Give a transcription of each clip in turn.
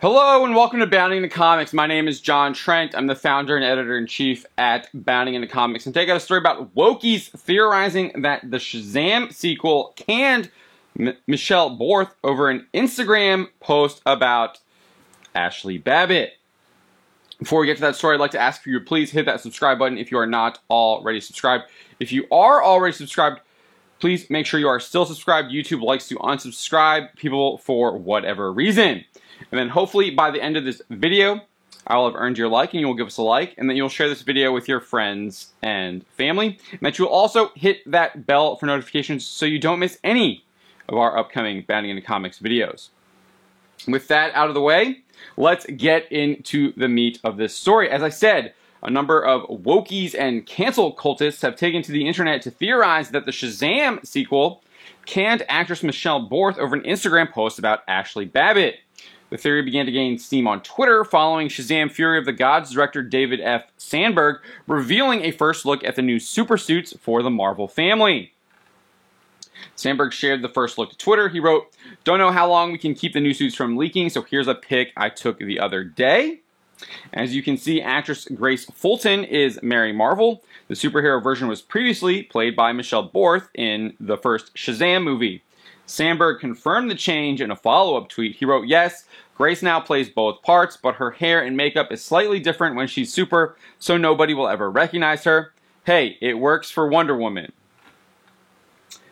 Hello and welcome to Bounding Into Comics. My name is John Trent. I'm the founder and editor-in-chief at Bounding Into Comics. And today I got a story about wokies theorizing that the Shazam sequel canned Michelle Borth over an Instagram post about Ashley Babbitt. Before we get to that story, I'd like to ask for you to please hit that subscribe button if you are not already subscribed. If you are already subscribed, please make sure you are still subscribed. YouTube likes to unsubscribe people for whatever reason. And then hopefully by the end of this video, I will have earned your like and you will give us a like, and then you'll share this video with your friends and family. And that you'll also hit that bell for notifications so you don't miss any of our upcoming Bounding Into Comics videos. With that out of the way, let's get into the meat of this story. As I said, a number of wokies and cancel cultists have taken to the internet to theorize that the Shazam sequel canned actress Michelle Borth over an Instagram post about Ashley Babbitt. The theory began to gain steam on Twitter following Shazam! Fury of the Gods director David F. Sandberg revealing a first look at the new super suits for the Marvel family. Sandberg shared the first look to Twitter. He wrote, "Don't know how long we can keep the new suits from leaking, so here's a pic I took the other day." As you can see, actress Grace Fulton is Mary Marvel. The superhero version was previously played by Michelle Borth in the first Shazam movie. Sandberg confirmed the change in a follow-up tweet. He wrote, "Yes, Grace now plays both parts, but her hair and makeup is slightly different when she's super, so nobody will ever recognize her. Hey, it works for Wonder Woman."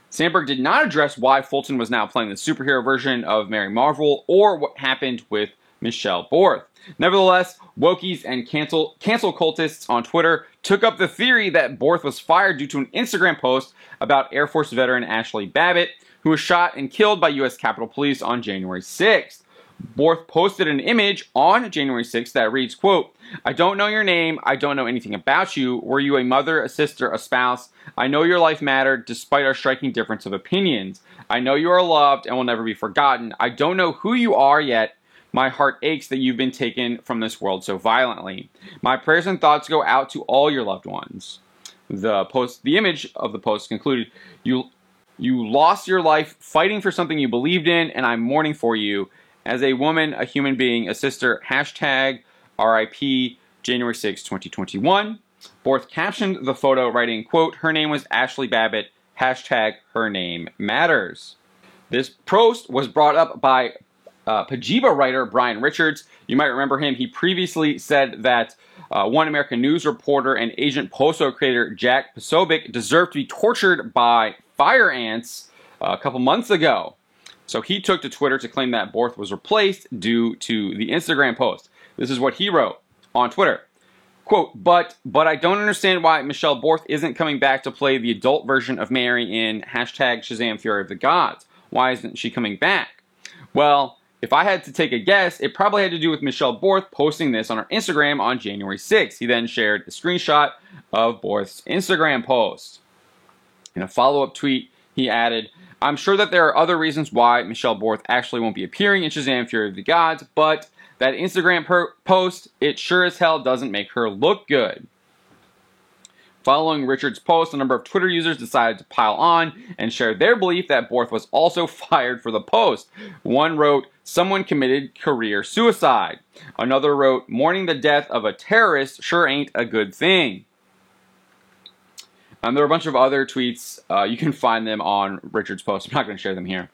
Sandberg did not address why Fulton was now playing the superhero version of Mary Marvel or what happened with Michelle Borth. Nevertheless, wokies and cancel cultists on Twitter took up the theory that Borth was fired due to an Instagram post about Air Force veteran Ashley Babbitt, who was shot and killed by U.S. Capitol Police on January 6th. Borth posted an image on January 6th that reads, quote, "I don't know your name. I don't know anything about you. Were you a mother, a sister, a spouse? I know your life mattered despite our striking difference of opinions. I know you are loved and will never be forgotten. I don't know who you are yet. My heart aches that you've been taken from this world so violently. My prayers and thoughts go out to all your loved ones." The image of the post concluded, You lost your life fighting for something you believed in, and I'm mourning for you. As a woman, a human being, a sister, hashtag RIP January 6, 2021. Borth captioned the photo writing, quote, "Her name was Ashley Babbitt, hashtag her name matters." This post was brought up by Pajiba writer Brian Richards. You might remember him. He previously said that One American News reporter and Agent Poso creator Jack Posobiec deserved to be tortured by fire ants a couple months ago. So he took to Twitter to claim that Borth was replaced due to the Instagram post. This is what he wrote on Twitter. Quote, but I don't understand why Michelle Borth isn't coming back to play the adult version of Mary in hashtag Shazam! Fury of the Gods. Why isn't she coming back? Well, if I had to take a guess, it probably had to do with Michelle Borth posting this on her Instagram on January 6th. He then shared a screenshot of Borth's Instagram post. In a follow-up tweet, he added, "I'm sure that there are other reasons why Michelle Borth actually won't be appearing in Shazam! Fury of the Gods, but that Instagram post, it sure as hell doesn't make her look good." Following Richard's post, a number of Twitter users decided to pile on and share their belief that Borth was also fired for the post. One wrote, "Someone committed career suicide." Another wrote, "Mourning the death of a terrorist sure ain't a good thing." There are a bunch of other tweets. You can find them on Richard's post. I'm not going to share them here.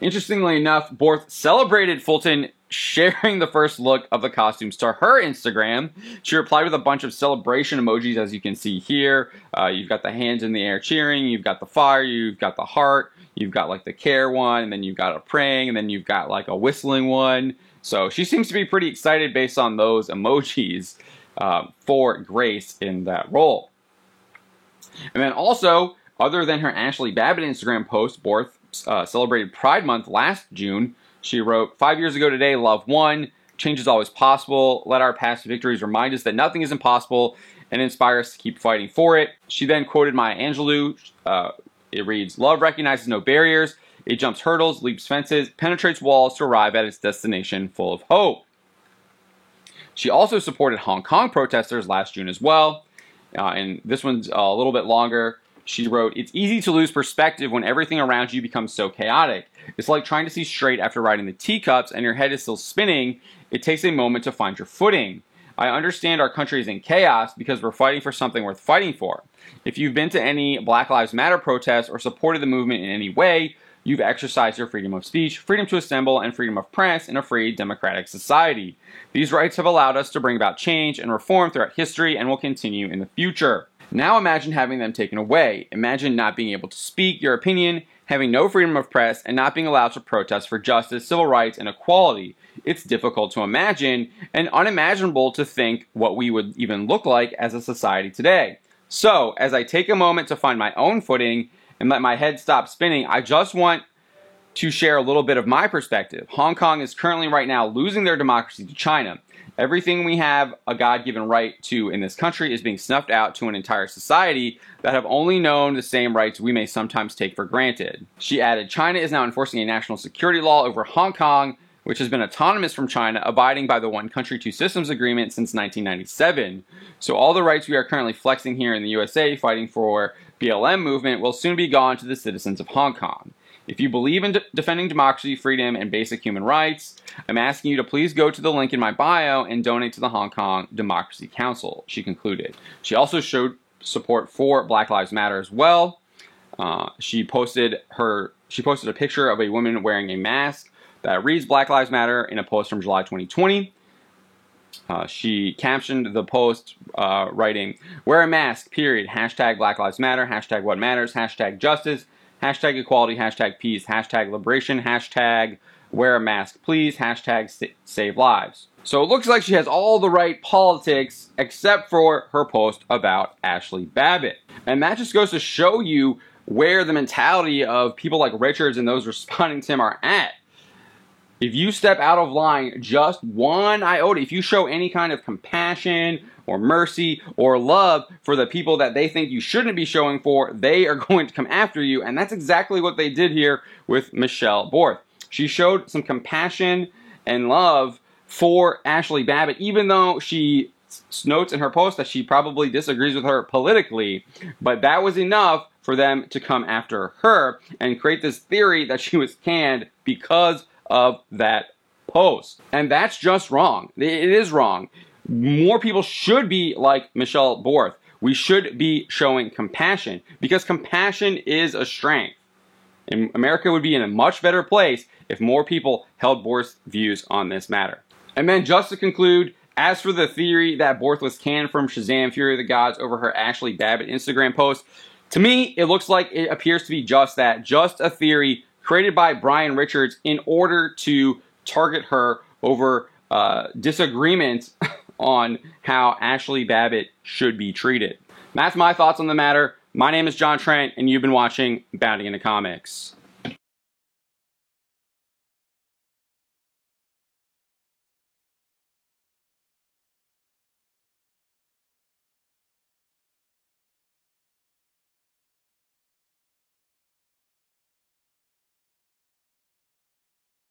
Interestingly enough, Borth celebrated Fulton sharing the first look of the costumes to her Instagram. She replied with a bunch of celebration emojis, as you can see here. You've got the hands in the air cheering, you've got the fire, you've got the heart, you've got like the care one, and then you've got a praying, and then you've got like a whistling one. So she seems to be pretty excited based on those emojis for Grace in that role. And then also, other than her Ashley Babbitt Instagram post, Borth celebrated Pride Month last June. She wrote, "5 years ago today, love won. Change is always possible. Let our past victories remind us that nothing is impossible and inspire us to keep fighting for it." She then quoted Maya Angelou. It reads, "Love recognizes no barriers. It jumps hurdles, leaps fences, penetrates walls to arrive at its destination full of hope." She also supported Hong Kong protesters last June as well. And this one's a little bit longer. She wrote, "It's easy to lose perspective when everything around you becomes so chaotic. It's like trying to see straight after riding the teacups and your head is still spinning. It takes a moment to find your footing. I understand our country is in chaos because we're fighting for something worth fighting for. If you've been to any Black Lives Matter protests or supported the movement in any way, you've exercised your freedom of speech, freedom to assemble, and freedom of press in a free, democratic society. These rights have allowed us to bring about change and reform throughout history and will continue in the future. Now imagine having them taken away. Imagine not being able to speak your opinion, having no freedom of press, and not being allowed to protest for justice, civil rights, and equality. It's difficult to imagine and unimaginable to think what we would even look like as a society today. So, as I take a moment to find my own footing and let my head stop spinning, I just want to share a little bit of my perspective. Hong Kong is currently right now losing their democracy to China. Everything we have a God-given right to in this country is being snuffed out to an entire society that have only known the same rights we may sometimes take for granted." She added, "China is now enforcing a national security law over Hong Kong, which has been autonomous from China, abiding by the One Country, Two Systems agreement since 1997. So all the rights we are currently flexing here in the USA, fighting for BLM movement, will soon be gone to the citizens of Hong Kong. If you believe in defending democracy, freedom, and basic human rights, I'm asking you to please go to the link in my bio and donate to the Hong Kong Democracy Council," she concluded. She also showed support for Black Lives Matter as well. She posted a picture of a woman wearing a mask that reads Black Lives Matter in a post from July 2020. She captioned the post writing, "Wear a mask, period. Hashtag Black Lives Matter. Hashtag what matters. Hashtag justice. Hashtag equality. Hashtag peace. Hashtag liberation. Hashtag wear a mask, please. Hashtag save lives." So it looks like she has all the right politics except for her post about Ashley Babbitt. And that just goes to show you where the mentality of people like Richards and those responding to him are at. If you step out of line just one iota, if you show any kind of compassion or mercy or love for the people that they think you shouldn't be showing for, they are going to come after you. And that's exactly what they did here with Michelle Borth. She showed some compassion and love for Ashley Babbitt, even though she notes in her post that she probably disagrees with her politically. But that was enough for them to come after her and create this theory that she was canned because of that post. And that's just wrong. It is wrong. More people should be like Michelle Borth. We should be showing compassion because compassion is a strength. And America would be in a much better place if more people held Borth's views on this matter. And then just to conclude, as for the theory that Borth was canned from Shazam! Fury of the Gods over her Ashley Babbitt Instagram post, to me, it looks like it appears to be just that, just a theory created by Brian Richards in order to target her over disagreement on how Ashley Babbitt should be treated. That's my thoughts on the matter. My name is John Trent, and you've been watching Bounding Into Comics.